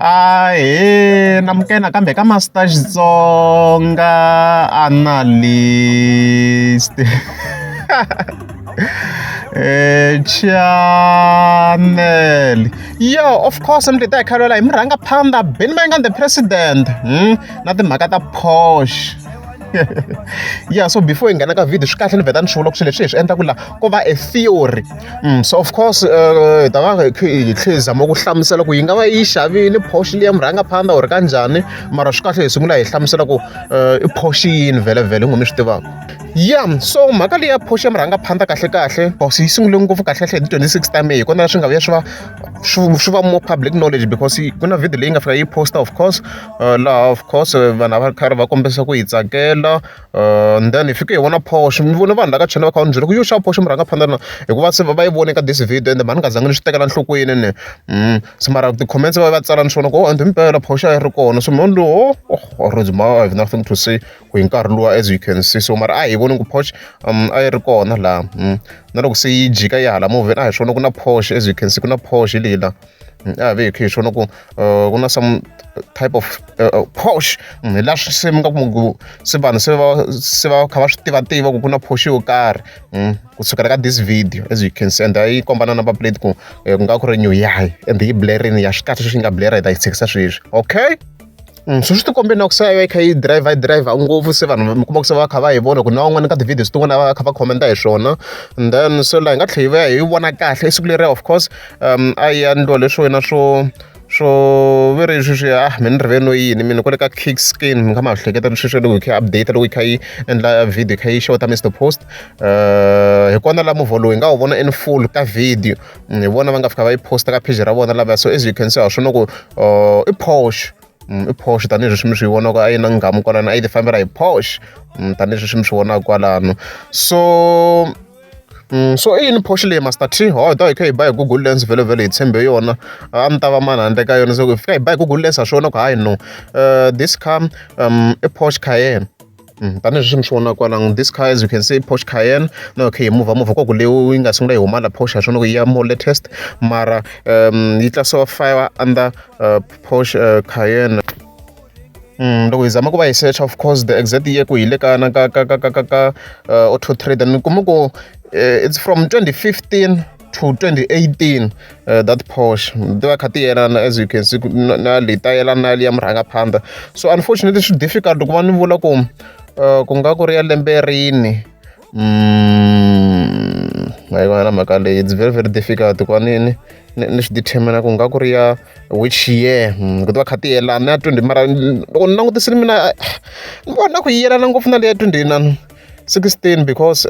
Ahee, namukela nakambe ka Master Xitsonga analyst. Channel. Yo, of course, I'm the Carola. I'm Rangapanda, Ben Mangan, the president. Nothing Magata Posh. Yeah, so before in Ganaka video, Scotland Vedan Sholok Selection, and Takula cover a theory. So of course, Zamogu Samsala Wingawa Ishavi, Poshliam Rangapanda or Ganjani, Marashkata Sumula, Samsalago, Poshi in Vela Velum. Yeah, so Magalia Posham Ranga Panda Kashe, Possi Sunglungo for Kashe 26 time, you're gonna show more public knowledge because you're gonna video link of a poster, of course, of course, whenever Carva Compesa with Zagela, and then if you want to posh, one of the channel conjure, you shall posh Ranga Panda, it was by one at this video, and the Mangas English take and look in some of the comments about Saran Shonogo and Impera Posha Roko, no Sumondo, or Rosma, I have nothing to say, Queen Carlua, as you can see, so my eye. Won't posh I recall na la not see jigaya la move I show no gonna posh as you can see gonna posh lila very occasion no gonna some type of posh lash sim go sevan seva kavash tiva gonna posh your car kusukara this video as you can see and I combine number plate ku nga ku renew yai and the blaring ya shikata shinga blare da sexy okay. So just to combine oxide kai drive ngopfu se vanhu kuma ku se va kha va hi vona ku na un'wana ka ti-videos tin'wana va kha va comment hi swona and then so la hi nga tlhela hi vona kahle siku leri of course a yi endliwa leswi wena swo ve ri sweswi mi ni rivele no yini mina ku le ka kick skin mi kha ma hleketa sweswi loko hi kha update loko hi kha yi endla video kha yi shorta Mr Post hi kona la movie lowu hi nga wu vona in full ka video hi vona va nga fika va yi posta ka page ra vona lavaya so as you can see ha swona ku i Porsche Porsche tanihileswi mi swi vonaka a yi na ngamu kwalano a yi ti fambela hi Porsche tanihileswi mi swi vonaka kwalano so i yini Porsche leyi Master T da hi kha hi ba hi Google Lens vhele hi tshembe yona a ni ta va mani handle ka yona so hi fika hi ba hi Google Lens ha swona ku hayi no this car i Porsche Cayenne tanihileswi mi swi vonaka kwalano this car as you can see Porsche Cayenne na okay hi move koko leyi yi nga sungula hi huma la Porsche ha swona ku yi ya more latest mara yi classifier under Porsche Cayenne loko hi zama ku va hi search of course the exact year ku hi le ka Auto Trader ni kuma ku it's from 2015 to 2018 that Porsche they were kha ti yelana as you can see na leyi ta yelana na liya murhangaphandla so unfortunately it's difficult ku va ni vula ku nga ku ri ya lembe rini hayi vana mhaka leyi it's very difficult ku va ni swi determina ku nga ku ri ya which year ku ti va kha ti yelana ya 20 mara loko ni langutisile mina ni vona ku yi yelana ngopfu na leya 2016 because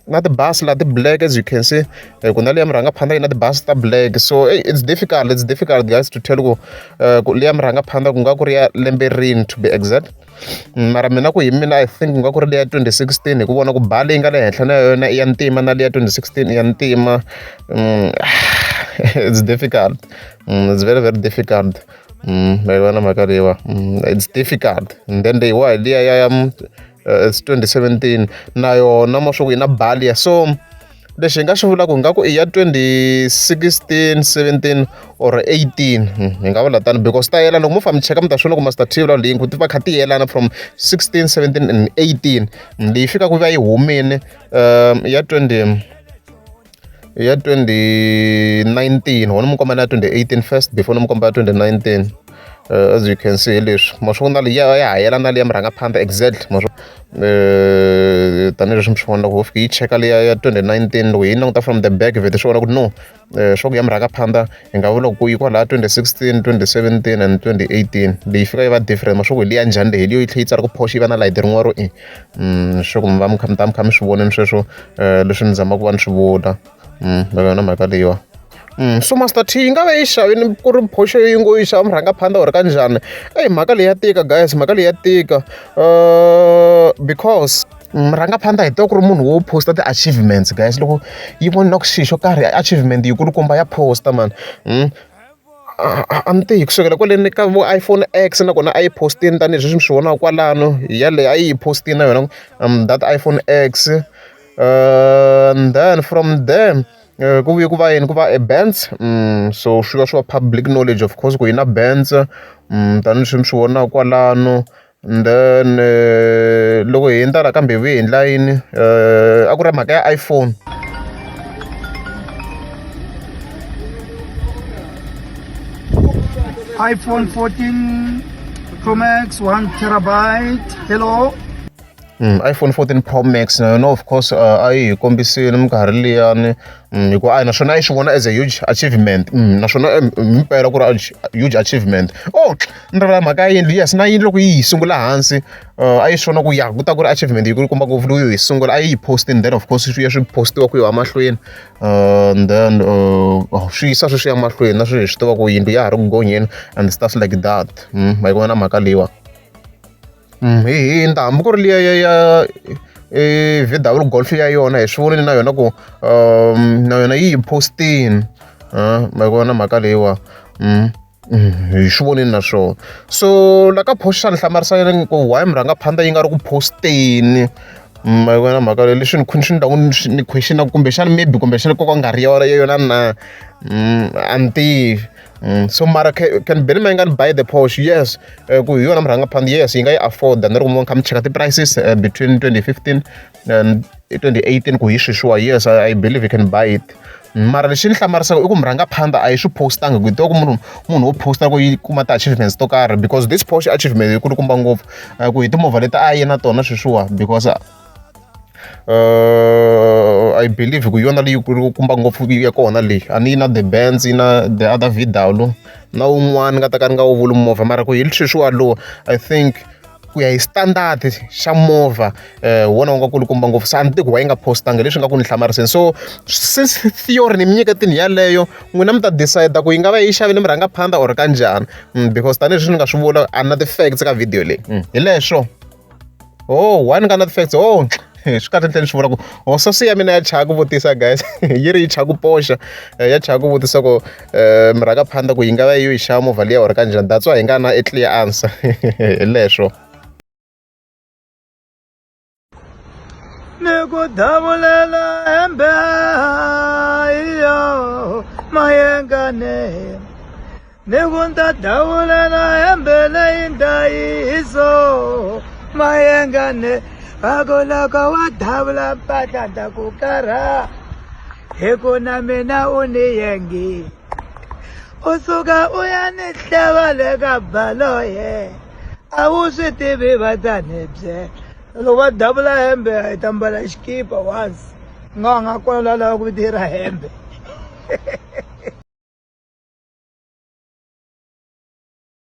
na ti-bus la ti-black as you can see ku na liya murhangaphandla yi na ti-bus ta black so it's difficult guys to tell ku liya murhangaphandla ku nga ku ri ya lembe rini to be exact mara mina ku hi mina I think ku nga ku ri leya 2016 hi ku vona ku ba leyi nga le henhla na yona i ya ntima na leya 2016 i ya ntima it's difficult it's very difficult ma vona mhaka leyiwa it's difficult and then liya ya it's 2017 na yona ma swo ku yi na balia so lexi hi nga xi vulaka nga ku i ya 2016 17 or 18 hi nga vula tani because ta yelana loko mo famba mi cheka mi ta swona ku Master T vula leyi ku ti va kha ti yelana from 16 17 and 18 leyi fika ku va yi humile ya 2019 wona mi komba na 2018 first before no mi komba 2019 as you can see leswi ma swi vona leyi ya ha yelana liya murhangaphandla exactly ma swi tanihileswi mi swi vona loko ho fika yi cheka leya ya 2019 loko yi languta from the back vhete swi vona ku no swa ku ya murhangaphandla hi nga vula ku yi kwalaha 2016 2017 and 2018 leyi fika yi va different ma swa ku hi leya njhani leyi leyo yi tlhe yi tsala ku Porsche yi va na light rin'wana ro swa ku mi va mi kha mi swi voneni sweswo leswi ni zamaka ku va ni swi vula va yona mhaka leyiwa so Master T yi nga va yi xavini ku ri Porsche yi ngo yi xava murhangaphandla or kanjhani mhaka leyi ya tika guys mhaka leyi ya tika because murhangaphandla hi tiva ku ri munhu wo posta ti-achievements guys loko yi vonina ku xi xo karhi achievement yi kulukumba ya posta man a ni tihi kusukela kwaleni ka vo iPhone X nakona a yi postini tanihileswi mi swi vonaka kwalano hi yaleyo a yi yi postini na yona that iPhone X and then from there ku vuye ku va yini ku va a bands so swi va swi va public knowledge of course ku yi na bands tanihi swi mi swi vonaka kwalano. And then loko hi endla la kambe vuye hi endla yini a ku ri mhaka ya iPhone. iPhone 14 Pro Max 1 terabyte. Hello. iPhone 14 Pro Max na yona of course a yi hi kombisile minkarhi liyani hikuva a naswona a yi swi vona as a huge achievement naswona himpela ku ri huge achievement. Ni rivala mhaka ya yindlu yes na yindlu loko yi hi sungula hansi a yi swi vona ku ya ku ta ku ri achievement yi komba ngopfu loko yi sungula a yi hi postini then of course swi ya swi postiwa ku yiwa mahlweni and then swi yisa swi ya mahlweni na swi hi swi tiva ku yindlu ya ha ri ku gonyeni and stuff like that ma yi vona mhaka leyiwa. Hi ndza hambi ku ri liya ya VW Golf ya yona hi swi vonile na yona ku na yona yi hi postini ma vona mhaka leyiwa hi swi vonile na swona. So la ka Porsche ni hlamarisa ku why murhangaphandla yi nga ri ku posteni ma vona mhaka leyi leswi swi ndhaku ni questiona kumbexana maybe kumbexana ko ka nga ri yona na a ni tivi. So mara can Benny Mangan buy the Porsche? Yes. Ku hi yona murhangaphandla yes yi nga yi afford ni ri ku mi kha mi cheka ti-prices between 2015 and 2018 ku hi sweswiwa yes I believe you can buy it. Mara lexi ni hlamarisaka i ku murhangaphandla a yi swi postanga ku hi tiva ku munhu wo posta ku yi kuma ti-achievements to karhi because this Porsche achievement yi kulukumba ngopfu ku hi timovha leti a yi na tona sweswiwa because I believe ku yona leyi kumba ngopfu ya kona leyi a ni yi na the Benz yi na the other VW na un'wana nga ta ka ni nga wu vuli movha mara ku hi sweswiwa lowu I think ku ya hi standard xa movha wona wu nga kulukumba ngopfu se a ni tivi ku wa yi nga postanga leswi nga ku ni hlamariseni. So since theory ni mi nyiketini yaleyo n'wina mi ta decide ku yi nga va yi xavile murhangaphandla or kanjhani because tanihileswi ni nga swi vula a na ti-facts ka video leyi hi leswo why ni nga na ti-facts swi kahle ndlela swi vula ku sasi ya mina ya chaya ku vutisa guys yi ri yi chaya ku Porsche ya chaya ku vutisa ku murhangaphandla ku yi nga va yi xava movha liya or kanjhani that's why hi nga na a clear answer hi leswo. Ni ku davulela hembe iyo mayengane ni ku nta davulela hembe leyi ndayiso mayengane loko wa davula mpahla ta ku karha hi ku na mina u ni yengi u suka u ya ni hleva le ka baloye a wu swi tivi va ta ni byela loko va davula hembe hi ta mbala xikipa once nga kona lava ku tirha hembe